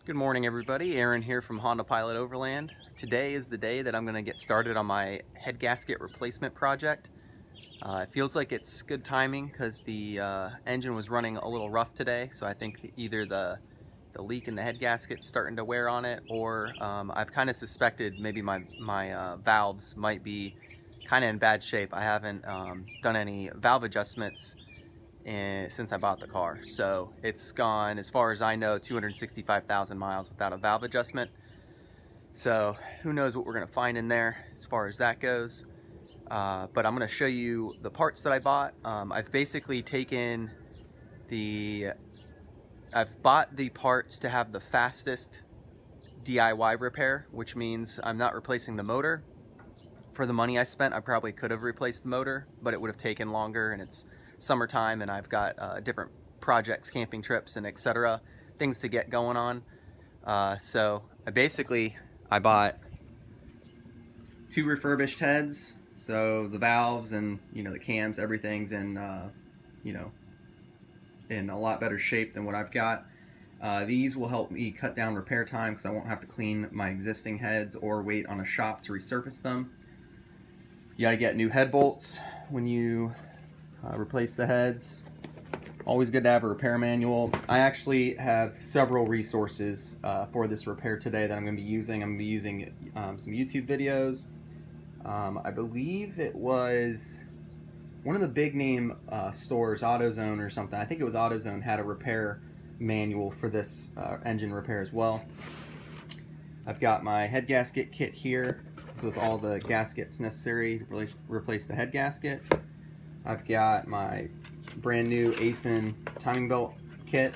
Good morning, everybody. Aaron here from Honda Pilot Overland. Today is the day that I'm going to get started on my head gasket replacement project. It feels like it's good timing because the engine was running a little rough today, so I think either the leak in the head gasket's starting to wear on it, or I've kind of suspected maybe my valves might be kind of in bad shape. I haven't done any valve adjustments since I bought the car. So it's gone, as far as I know, 265,000 miles without a valve adjustment. So who knows what we're going to find in there as far as that goes. But I'm going to show you the parts that I bought. I've basically I've bought the parts to have the fastest DIY repair, which means I'm not replacing the motor. For the money I spent, I probably could have replaced the motor, but it would have taken longer, and it's summertime and I've got different projects, camping trips and etc., things to get going on. So I bought 2 refurbished heads, so the valves and the cams, everything's in in a lot better shape than what I've got. These will help me cut down repair time because I won't have to clean my existing heads or wait on a shop to resurface them. You gotta get new head bolts when you replace the heads. Always good to have a repair manual. I actually have several resources for this repair today that I'm going to be using. I'm going to be using some YouTube videos. I believe it was one of the big name stores, AutoZone or something. I think it was AutoZone had a repair manual for this engine repair as well. I've got my head gasket kit here with all the gaskets necessary to replace the head gasket. I've got my brand new ASIN timing belt kit.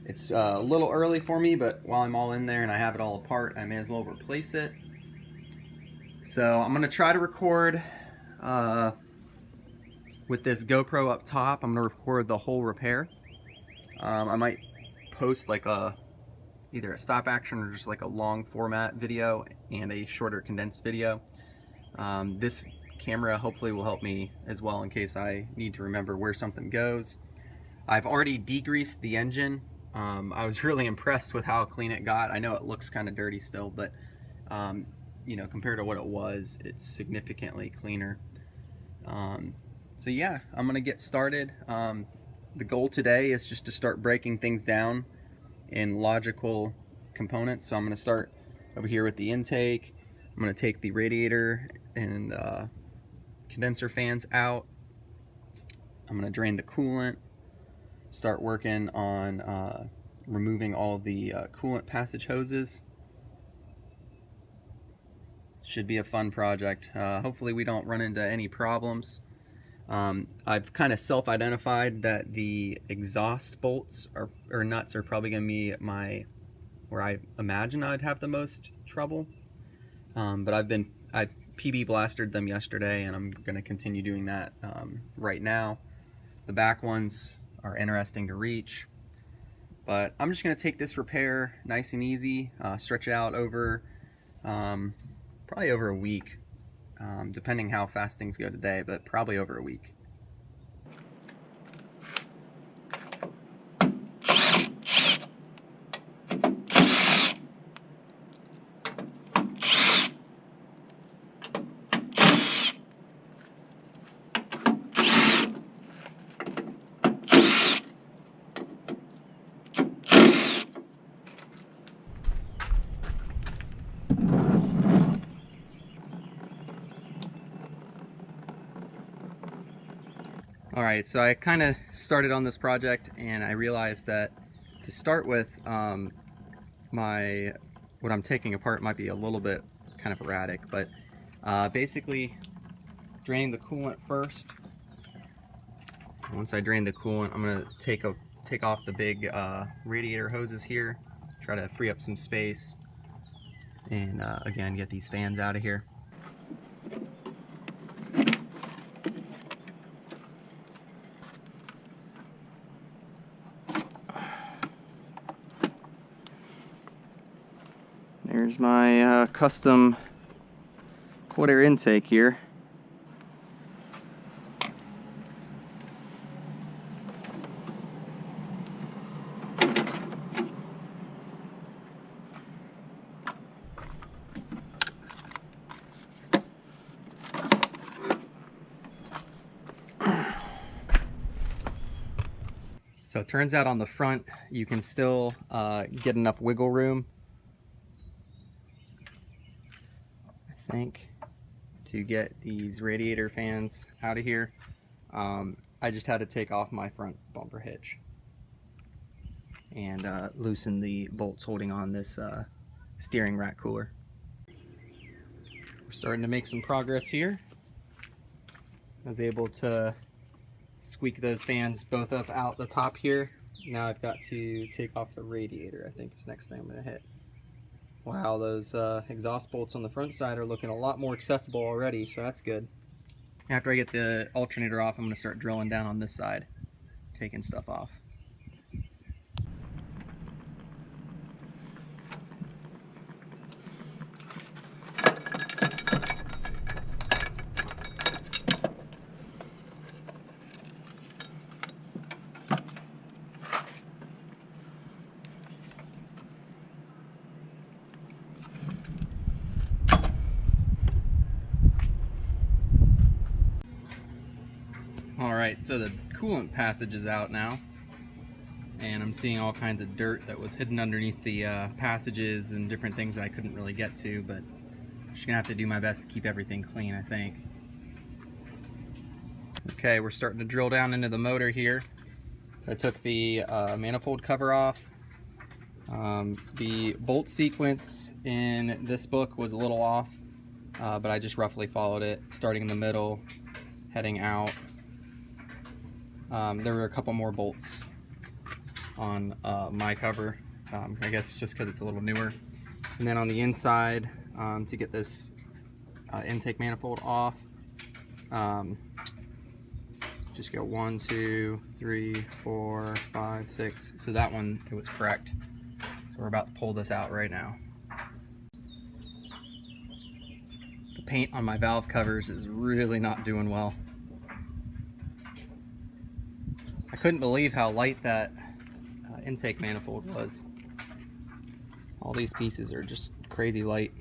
It's a little early for me, but while I'm all in there and I have it all apart, I may as well replace it. So I'm going to try to record with this GoPro up top. I'm going to record the whole repair. I might post like either a stop action or just like a long format video and a shorter condensed video. This camera hopefully will help me as well in case I need to remember where something goes. I've already degreased the engine. I was really impressed with how clean it got. I know it looks kind of dirty still, but compared to what it was, it's significantly cleaner. So yeah, I'm gonna get started. The goal today is just to start breaking things down in logical components. So I'm gonna start over here with the intake. I'm gonna take the radiator and condenser fans out. I'm going to drain the coolant, start working on removing all the coolant passage hoses. Should be a fun project. Hopefully we don't run into any problems. I've kind of self-identified that the exhaust bolts or nuts are probably going to be where I imagine I'd have the most trouble. But I PB blastered them yesterday, and I'm going to continue doing that right now. The back ones are interesting to reach, but I'm just going to take this repair nice and easy, stretch it out over probably over a week, depending how fast things go today, but probably over a week. Alright, so I kind of started on this project and I realized that to start with, what I'm taking apart might be a little bit kind of erratic, but basically draining the coolant first. Once I drain the coolant, I'm going to take off the big radiator hoses here, try to free up some space, and again get these fans out of here. There's my custom cold air intake here. So it turns out on the front you can still get enough wiggle room, I think, to get these radiator fans out of here. I just had to take off my front bumper hitch and loosen the bolts holding on this steering rack cooler. We're starting to make some progress here. I was able to squeak those fans both up out the top here. Now I've got to take off the radiator, I think is the next thing I'm going to hit. Wow, those exhaust bolts on the front side are looking a lot more accessible already, so that's good. After I get the alternator off, I'm going to start drilling down on this side, taking stuff off. Alright, so the coolant passage is out now, and I'm seeing all kinds of dirt that was hidden underneath the passages and different things that I couldn't really get to, but I'm just going to have to do my best to keep everything clean, I think. Okay, we're starting to drill down into the motor here. So I took the manifold cover off. The bolt sequence in this book was a little off, but I just roughly followed it, starting in the middle, heading out. There were a couple more bolts on my cover. I guess just because it's a little newer. And then on the inside, to get this intake manifold off, just go 1, 2, 3, 4, 5, 6. So that one, it was correct. So we're about to pull this out right now. The paint on my valve covers is really not doing well. I couldn't believe how light that intake manifold was. All these pieces are just crazy light.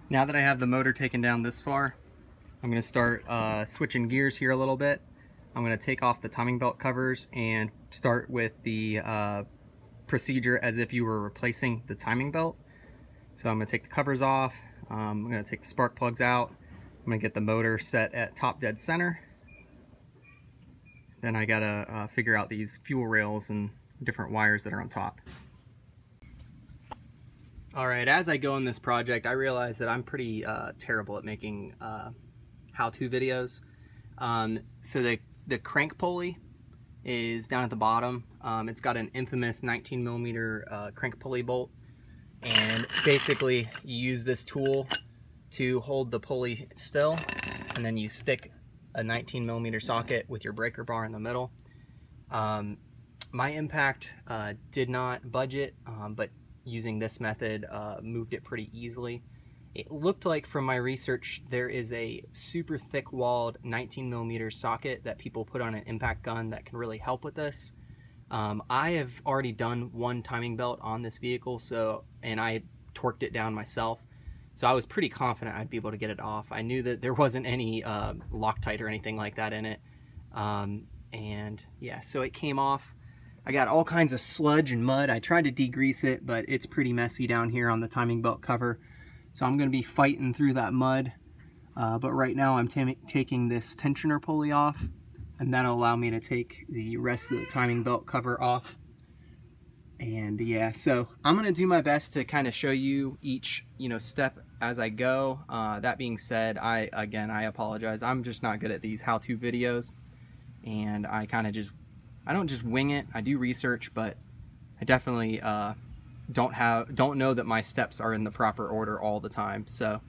Now that I have the motor taken down this far, I'm going to start switching gears here a little bit. I'm going to take off the timing belt covers and start with the procedure as if you were replacing the timing belt. So I'm going to take the covers off, I'm going to take the spark plugs out, I'm going to get the motor set at top dead center. Then I got to figure out these fuel rails and different wires that are on top. Alright, as I go in this project, I realize that I'm pretty terrible at making how-to videos. So the crank pulley is down at the bottom. It's got an infamous 19mm crank pulley bolt, and basically you use this tool to hold the pulley still, and then you stick a 19mm socket with your breaker bar in the middle. My impact did not budget, but using this method moved it pretty easily. It looked like from my research there is a super thick walled 19mm socket that people put on an impact gun that can really help with this. I have already done one timing belt on this vehicle, and I torqued it down myself, so I was pretty confident I'd be able to get it off. I knew that there wasn't any Loctite or anything like that in it, and yeah, so it came off. I got all kinds of sludge and mud. I tried to degrease it, but it's pretty messy down here on the timing belt cover. So I'm going to be fighting through that mud. But right now I'm taking this tensioner pulley off, and that'll allow me to take the rest of the timing belt cover off. And yeah, so I'm going to do my best to kind of show you each step as I go. That being said, I apologize. I'm just not good at these how-to videos, and I don't just wing it. I do research, but I definitely don't know that my steps are in the proper order all the time. So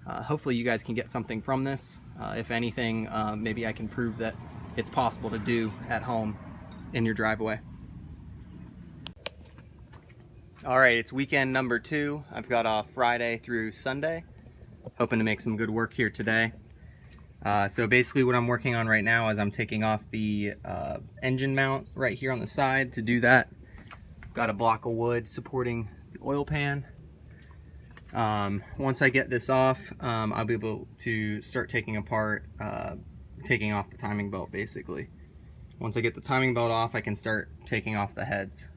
hopefully you guys can get something from this. If anything, maybe I can prove that it's possible to do at home in your driveway. All right, it's weekend number 2. I've got off Friday through Sunday. Hoping to make some good work here today. So basically what I'm working on right now is I'm taking off the engine mount right here on the side. To do that, got a block of wood supporting the oil pan. Once I get this off, I'll be able to start taking apart taking off the timing belt basically. Once I get the timing belt off, I can start taking off the heads.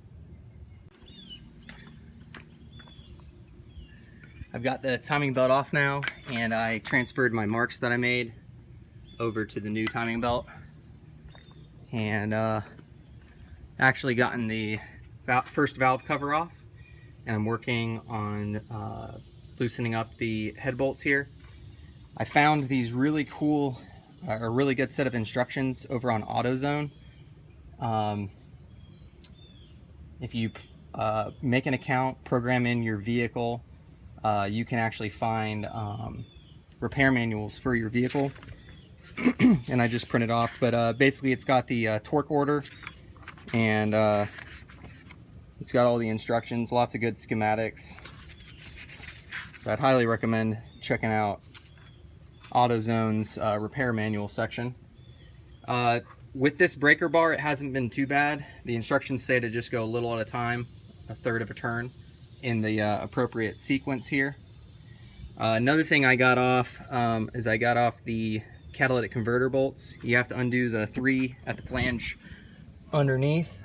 I've got the timing belt off now, and I transferred my marks that I made over to the new timing belt, and actually gotten the first valve cover off, and I'm working on loosening up the head bolts here. I found these really cool, a really good set of instructions over on AutoZone. If you make an account, program in your vehicle, you can actually find repair manuals for your vehicle. And I just printed off, but basically it's got the torque order, and it's got all the instructions, lots of good schematics. So I'd highly recommend checking out AutoZone's repair manual section. With this breaker bar, it hasn't been too bad. The instructions say to just go a little at a time, a third of a turn, in the appropriate sequence here. Another thing I got off is I got off the catalytic converter bolts. You have to undo the 3 at the flange underneath,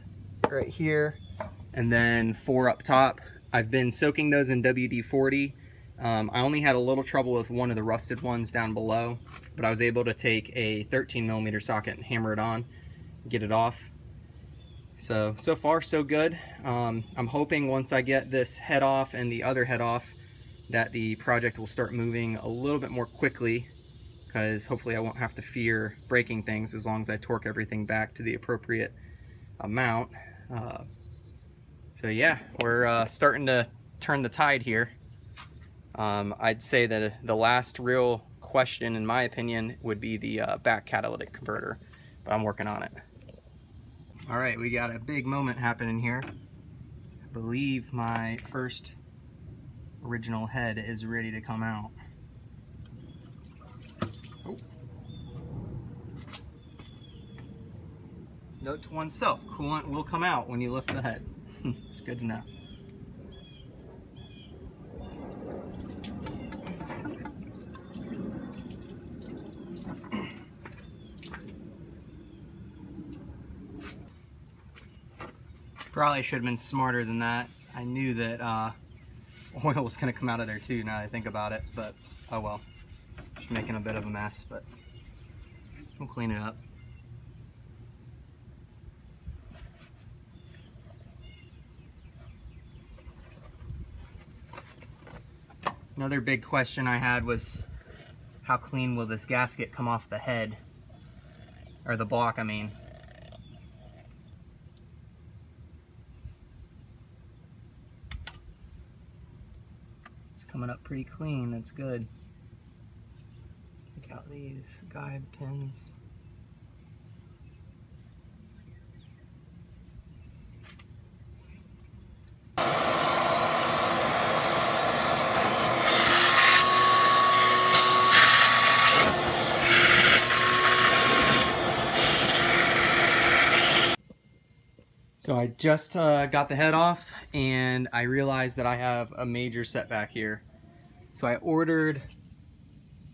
right here, and then 4 up top. I've been soaking those in WD-40. I only had a little trouble with one of the rusted ones down below, but I was able to take a 13mm socket and hammer it on, get it off. So far so good. I'm hoping once I get this head off and the other head off that the project will start moving a little bit more quickly, because hopefully I won't have to fear breaking things as long as I torque everything back to the appropriate amount. So yeah, we're starting to turn the tide here. I'd say that the last real question, in my opinion, would be the back catalytic converter, but I'm working on it. All right, we got a big moment happening here. I believe my first original head is ready to come out. Oh. Note to oneself, coolant will come out when you lift the head. It's good to know. Probably should have been smarter than that. I knew that oil was going to come out of there too, now that I think about it, but oh well. Just making a bit of a mess, but we'll clean it up. Another big question I had was, how clean will this gasket come off the head? Or the block, I mean. Coming up pretty clean, that's good. Take out these guide pins. So I just got the head off, and I realized that I have a major setback here. So I ordered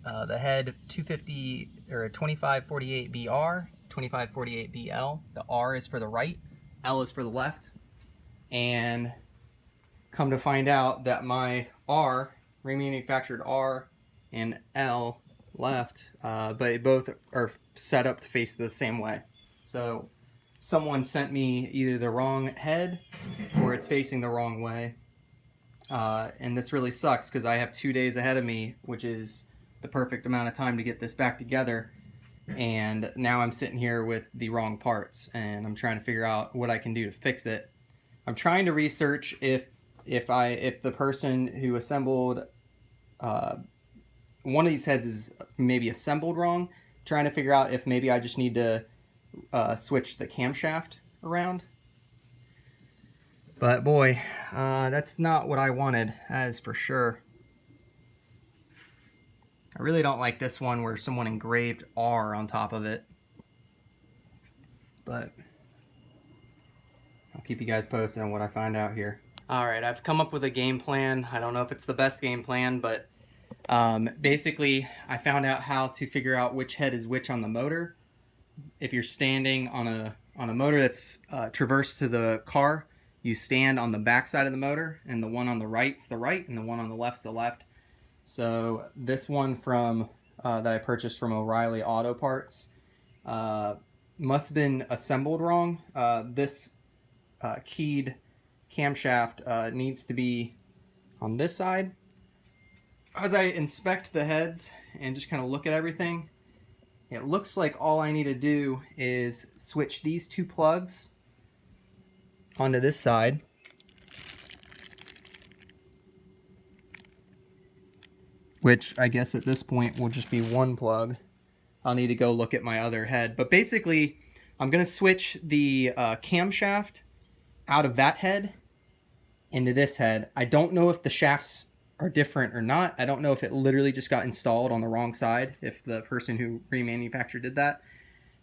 the head 250 or 2548BR, 2548BL. The R is for the right, L is for the left, and come to find out that my R, remanufactured R and L left, but both are set up to face the same way. So someone sent me either the wrong head or it's facing the wrong way. And this really sucks because I have 2 days ahead of me, which is the perfect amount of time to get this back together. And now I'm sitting here with the wrong parts, and I'm trying to figure out what I can do to fix it. I'm trying to research if the person who assembled one of these heads is maybe assembled wrong. Trying to figure out if maybe I just need to switch the camshaft around. But boy, that's not what I wanted, that is for sure. I really don't like this one where someone engraved R on top of it. But I'll keep you guys posted on what I find out here. Alright, I've come up with a game plan. I don't know if it's the best game plan, but Basically, I found out how to figure out which head is which on the motor. If you're standing on a motor that's traverse to the car, you stand on the back side of the motor, and the one on the right's the right, and the one on the left's the left. So this one from that I purchased from O'Reilly Auto Parts must have been assembled wrong. This keyed camshaft needs to be on this side. As I inspect the heads and just kind of look at everything, it looks like all I need to do is switch these two plugs onto this side. Which I guess at this point will just be one plug. I'll need to go look at my other head. But basically, I'm going to switch the camshaft out of that head into this head. I don't know if the shafts are different or not. I don't know if it literally just got installed on the wrong side, if the person who remanufactured did that.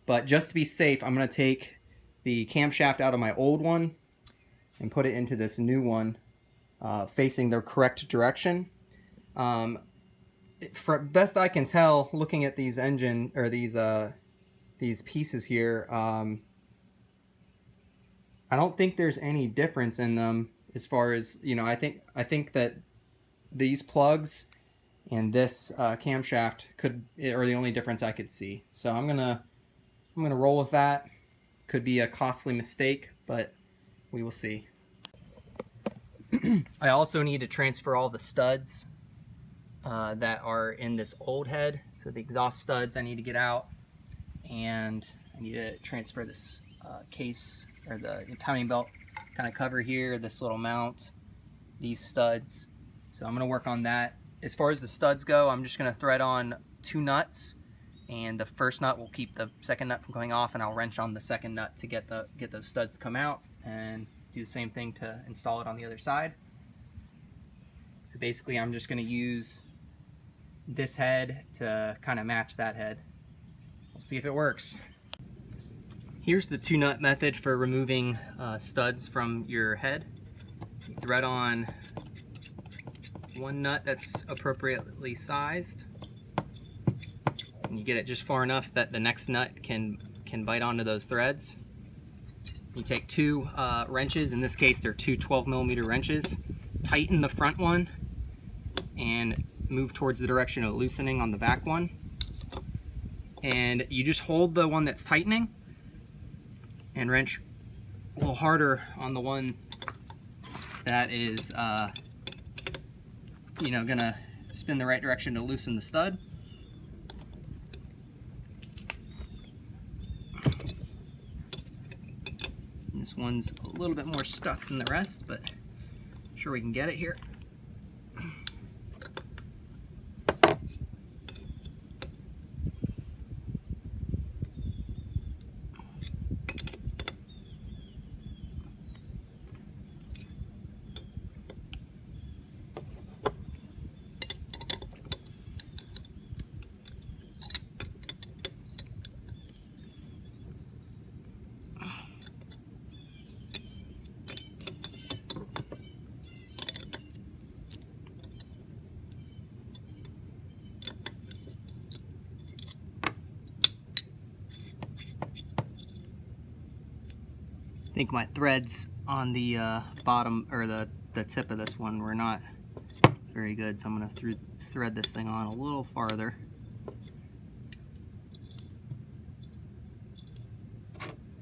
But just to be safe, I'm going to take the camshaft out of my old one and put it into this new one, facing the correct direction. For best I can tell, looking at these these pieces here, I don't think there's any difference in them as far as, you know, I think that these plugs and this camshaft are the only difference I could see. So I'm gonna roll with that. Could be a costly mistake, but we will see. I also need to transfer all the studs that are in this old head. So the exhaust studs I need to get out, and I need to transfer this case, or the timing belt kind of cover here, this little mount, these studs. So I'm going to work on that. As far as the studs go, I'm just going to thread on 2 nuts, and the first nut will keep the second nut from coming off, and I'll wrench on the second nut to get those studs to come out, and do the same thing to install it on the other side. So basically I'm just going to use this head to kind of match that head. We'll see if it works. Here's the 2-nut method for removing studs from your head. You thread on 1 nut that's appropriately sized, and you get it just far enough that the next nut can bite onto those threads. You take 2 wrenches, in this case they're 2 12mm wrenches, tighten the front one and move towards the direction of loosening on the back one, and you just hold the one that's tightening and wrench a little harder on the one that is you know, gonna spin the right direction to loosen the stud. And this one's a little bit more stuck than the rest, but I'm sure we can get it here. I think my threads on the bottom, or the tip of this one, were not very good, so I'm going to thread this thing on a little farther.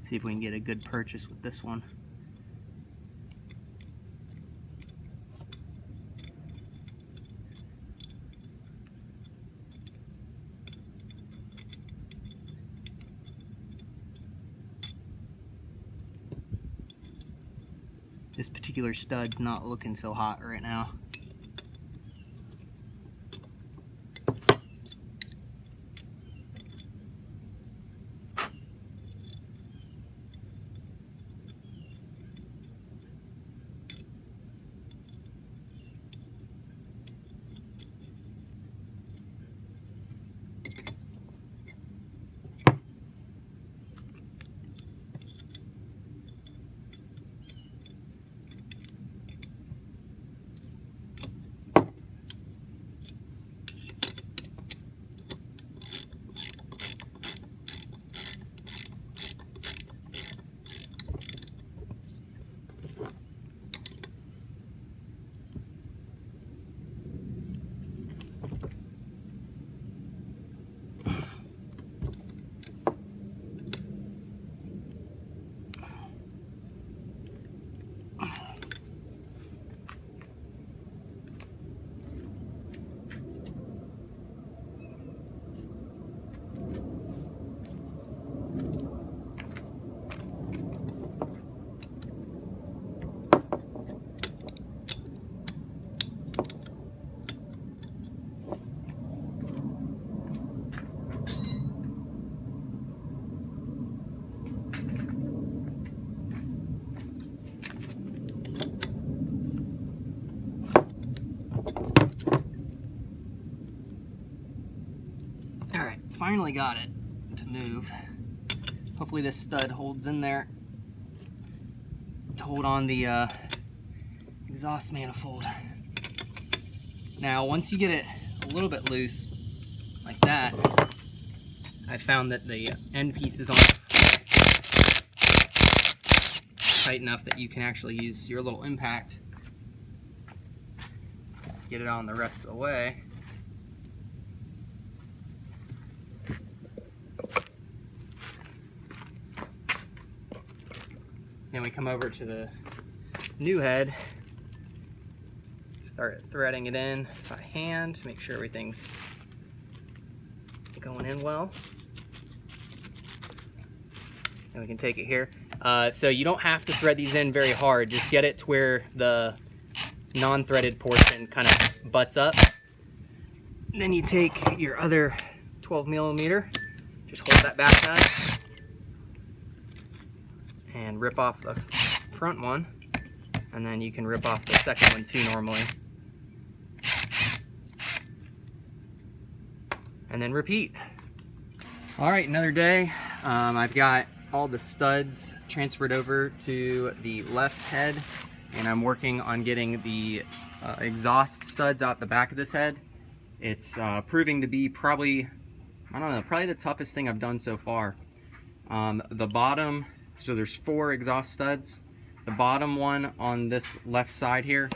See if we can get a good purchase with this one. This particular stud's not looking so hot right now. finally got it to move. Hopefully this stud holds in there to hold on the exhaust manifold. Now, once you get it a little bit loose, like that, I found that the end pieces on it tight enough that you can actually use your little impact, get it on the rest of the way. Then we come over to the new head, start threading it in by hand, make sure everything's going in well. And we can take it here. So you don't have to thread these in very hard, just get it to where the non-threaded portion kind of butts up. And then you take your other 12mm, just hold that back nut, and rip off the front one, and then you can rip off the second one too normally. And then repeat. All right, another day. I've got all the studs transferred over to the left head, and I'm working on getting the exhaust studs out the back of this head. It's proving to be probably, I don't know, probably the toughest thing I've done so far. The bottom, so there's 4 exhaust studs. The bottom one on this left side here,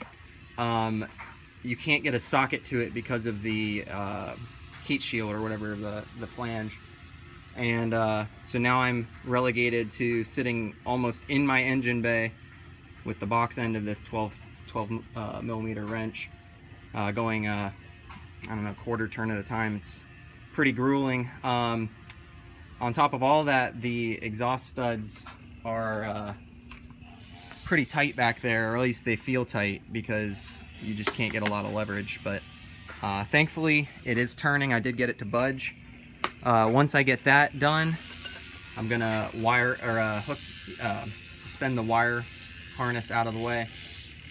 you can't get a socket to it because of the heat shield or whatever, the flange. And so now I'm relegated to sitting almost in my engine bay with the box end of this 12mm wrench, going, I don't know, quarter turn at a time. It's pretty grueling. On top of all that, the exhaust studs are pretty tight back there, or at least they feel tight, because you just can't get a lot of leverage. But thankfully it is turning. I did get it to budge. Once I get that done, I'm gonna wire or suspend the wire harness out of the way,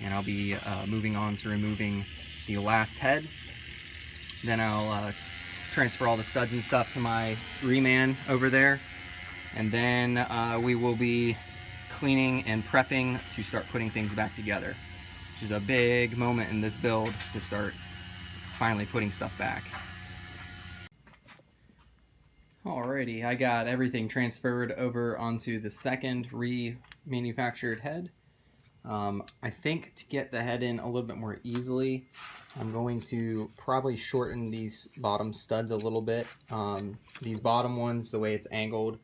and I'll be moving on to removing the last head. Then I'll transfer all the studs and stuff to my reman over there, and then we will be cleaning and prepping to start putting things back together, which is a big moment in this build, to start finally putting stuff back. Alrighty, I got everything transferred over onto the second remanufactured head. I think to get the head in a little bit more easily, I'm going to probably shorten these bottom studs a little bit. These bottom ones, the way it's angled,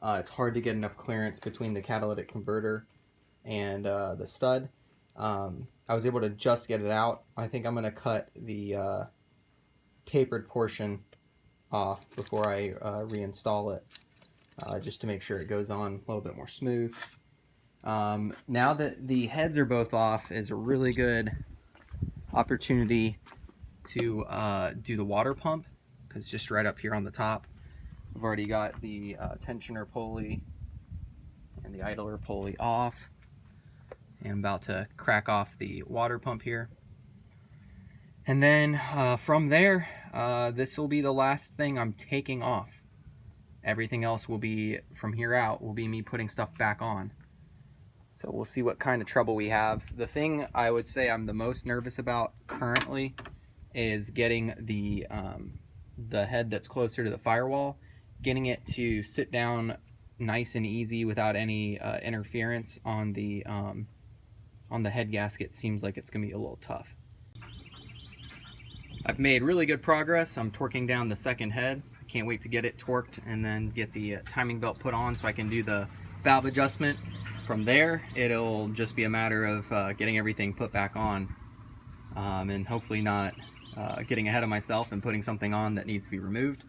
it's hard to get enough clearance between the catalytic converter and the stud. I was able to just get it out. I think I'm going to cut the tapered portion off before I reinstall it, just to make sure it goes on a little bit more smooth. Now that the heads are both off is a really good opportunity to do the water pump, because it's just right up here on the top. I've already got the tensioner pulley and the idler pulley off, and I'm about to crack off the water pump here. And then from there, this will be the last thing I'm taking off. Everything else will be, from here out, will be me putting stuff back on. So we'll see what kind of trouble we have. The thing I would say I'm the most nervous about currently is getting the head that's closer to the firewall, getting it to sit down nice and easy without any interference on the head gasket. Seems like it's gonna be a little tough. I've made really good progress. I'm torquing down the second head. I can't wait to get it torqued and then get the timing belt put on so I can do the valve adjustment. From there, it'll just be a matter of getting everything put back on, and hopefully not getting ahead of myself and putting something on that needs to be removed.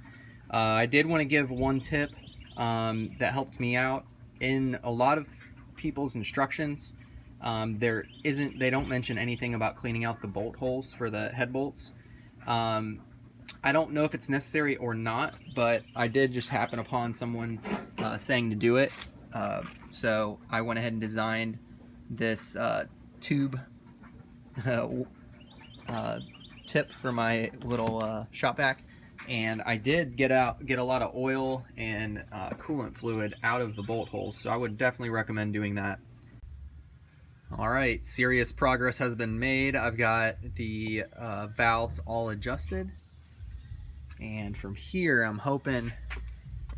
I did want to give one tip that helped me out. In a lot of people's instructions, they don't mention anything about cleaning out the bolt holes for the head bolts. I don't know if it's necessary or not, but I did just happen upon someone saying to do it. So I went ahead and designed this tube tip for my little shop vac. And I did get a lot of oil and coolant fluid out of the bolt holes, so I would definitely recommend doing that. Alright, serious progress has been made. I've got the valves all adjusted, and from here I'm hoping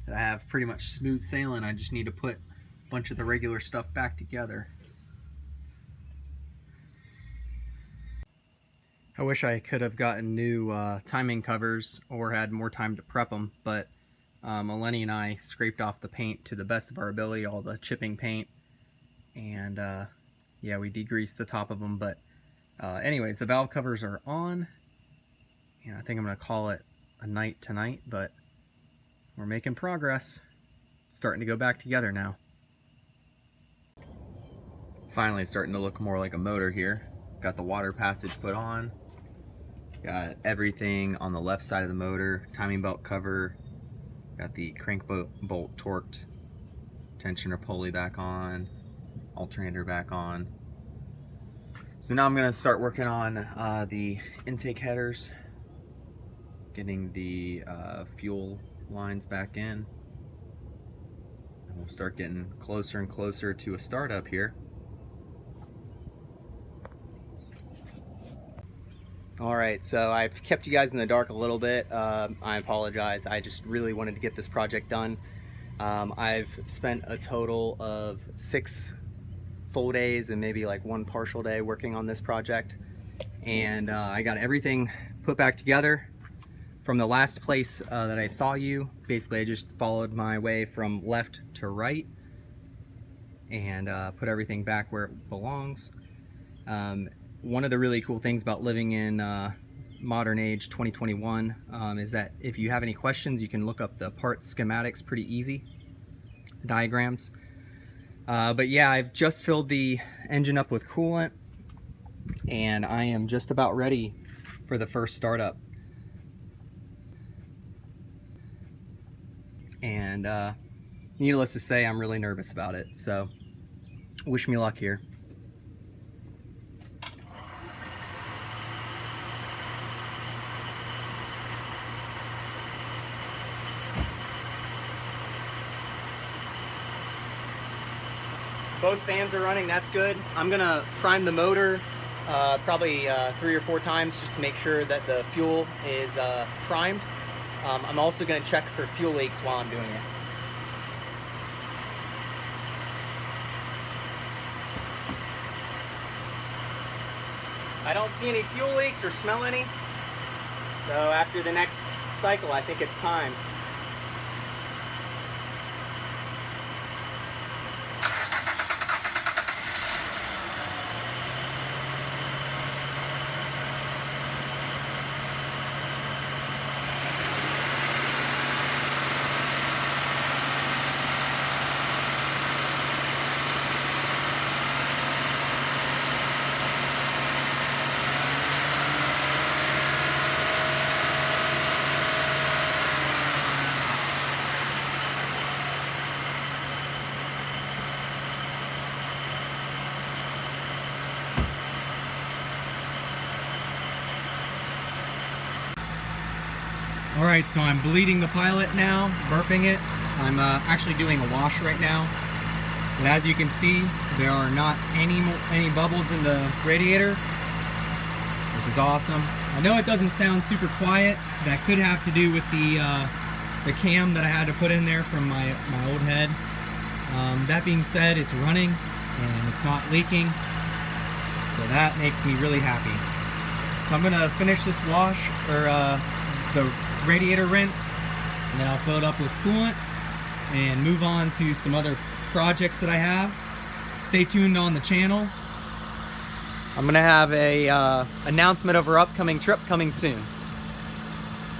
that I have pretty much smooth sailing. I just need to put a bunch of the regular stuff back together. I wish I could have gotten new timing covers or had more time to prep them, but Eleni and I scraped off the paint to the best of our ability, all the chipping paint, and yeah, we degreased the top of them. But anyways, the valve covers are on, and I think I'm going to call it a night tonight, but we're making progress. It's starting to go back together now. Finally starting to look more like a motor here. Got the water passage put on. Got everything on the left side of the motor. Timing belt cover. Got the crank bolt torqued. Tensioner pulley back on. Alternator back on. So now I'm going to start working on the intake headers. Getting the fuel lines back in. And we'll start getting closer and closer to a startup here. Alright, so I've kept you guys in the dark a little bit. I apologize. I just really wanted to get this project done. I've spent a total of 6 full days and maybe like 1 partial day working on this project. And I got everything put back together. From the last place that I saw you, basically I just followed my way from left to right and put everything back where it belongs. One of the really cool things about living in modern age 2021 is that if you have any questions, you can look up the part schematics pretty easy, the diagrams. But yeah, I've just filled the engine up with coolant, and I am just about ready for the first startup. And needless to say, I'm really nervous about it, so wish me luck here. Both fans are running, that's good. I'm gonna prime the motor probably 3 or 4 times just to make sure that the fuel is primed. I'm also gonna check for fuel leaks while I'm doing it. I don't see any fuel leaks or smell any. So after the next cycle, I think it's time. Alright, so I'm bleeding the Pilot now, burping it. I'm actually doing a wash right now. And as you can see, there are not any bubbles in the radiator, which is awesome. I know it doesn't sound super quiet. That could have to do with the cam that I had to put in there from my old head. That being said, it's running and it's not leaking, so that makes me really happy. So I'm gonna finish this wash, or the radiator rinse, and then I'll fill it up with coolant and move on to some other projects that I have. Stay tuned on the channel. I'm gonna have a announcement of our upcoming trip coming soon.